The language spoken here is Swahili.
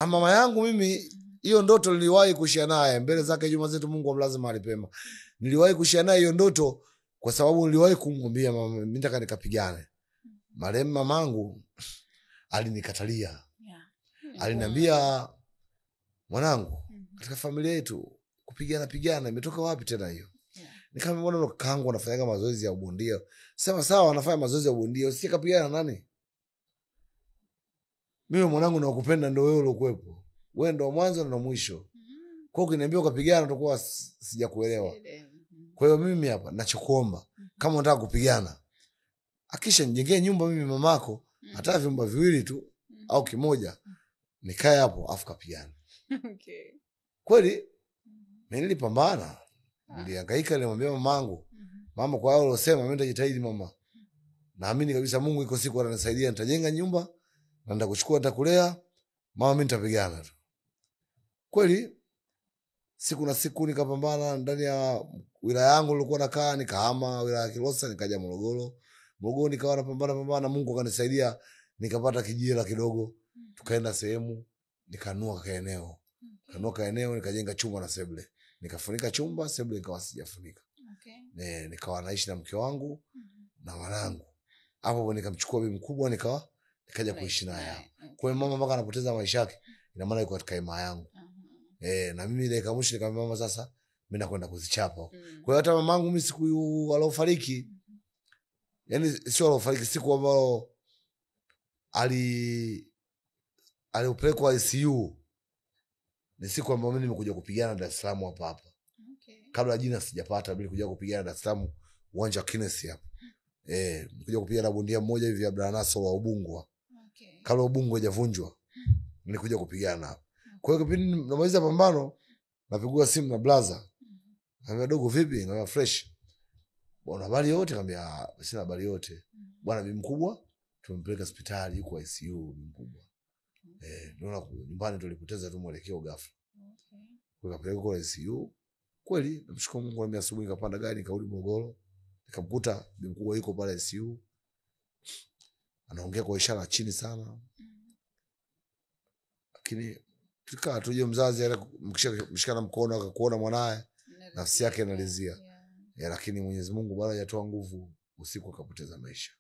Mama yangu mimi hiyo ndoto niliwahi kushia naye mbele zake Juma zetu, Mungu amlaze mahali pema. Niliwahi kushia naye hiyo ndoto kwa sababu niliwahi kumwambia mama mimi nataka nikapigane. Marehemu mamangu alinikatalia. Aliniambia, mwanangu, katika familia yetu kupigana imetoka wapi tena hiyo? Nikamwambia mbona kakangu anafanya mazoezi ya bondia. Sema sawa, anafanya mazoezi ya bondia, usije kapigana nani? Mimi mwanangu nakupenda, ndio wewe uliokuepo. Wewe ndio mwanzo na mwisho. Kwa hiyo ukiniambia ukapigana utakuwa sijakuelewa. Kwa hiyo mimi hapa ninachokuomba, kama unataka kupigana, akisha nijengee nyumba mimi mamako, hata vyumba viwili tu au kimoja, nikae hapo afu kapigana. Okay. Kweli mimi nilipambana. Nilihangaika, nilimwambia mamangu, mama, kwa hiyo ulosema mimi nitajitahidi mama. Naamini kabisa Mungu iko siku atanisaidia, nitajenga nyumba na nitakuchukua, nitakulea. Mama, mimi nitapigana tu. Kweli siku na siku nikapambana ndani ya wilaya yangu nilikuwa nakaa, nikahama wilaya ya Kilosa nikaja Morogoro. Morogoro nikawa napambana, Mungu akanisaidia, nikapata kijira kidogo. Tukaenda sehemu, nikanua kaeneo. Kanua kaeneo, nikajenga chumba na sebule. Nikafunika chumba, sebule nikawa sijafunika. Okay. Nikawa naishi na mke wangu na wanangu. Hapo nikamchukua bibi mkubwa, nikaja kuishi naye. Kwa hiyo mama mpaka anapoteza maisha yake, ina maana yuko katika hema yangu. Na mimi dakika mwisho nikamwambia mama, sasa mimi nakwenda kuzichapa. Kwa hiyo hata mamangu mimi siku alofariki, yani sio alofariki, siku ambayo alipelekwa ICU, ni siku ambayo mimi nimekuja kupigana Dar es Salaam hapa hapa. Okay. Kabla jina sijapata, mimi nilikuja kupigana Dar es Salaam uwanja wa Kines hapa. Nilikuja kupigana bondia mmoja hivi Abdalla Naso wa Ubungo. Okay. Kabla Ubungo hajavunjwa, nilikuja kupigana hapa. Kwa hiyo kipindi namaliza pambano, napigwa simu na blaza. Anambia, dogo vipi? Ngambia fresh. Bwana habari yote? Ngambia sina habari yote. Bwana bibi mkubwa tumempeleka hospitali, yuko ICU bibi mkubwa. Naona nyumbani tulipoteza tu mwelekeo ghafla. Okay. Tukapeleka kwa ICU. Kweli namshukuru Mungu, niambia asubuhi nikapanda gari nikarudi Morogoro. Nikamkuta bibi mkubwa yuko pale ICU. Anaongea kwa ishara chini sana. Lakini tukaa tuje, mzazi mshikana mkono akakuona mwanae, nafsi yake inalizia. Lakini Mwenyezi Mungu bado hajatoa nguvu, usiku akapoteza maisha.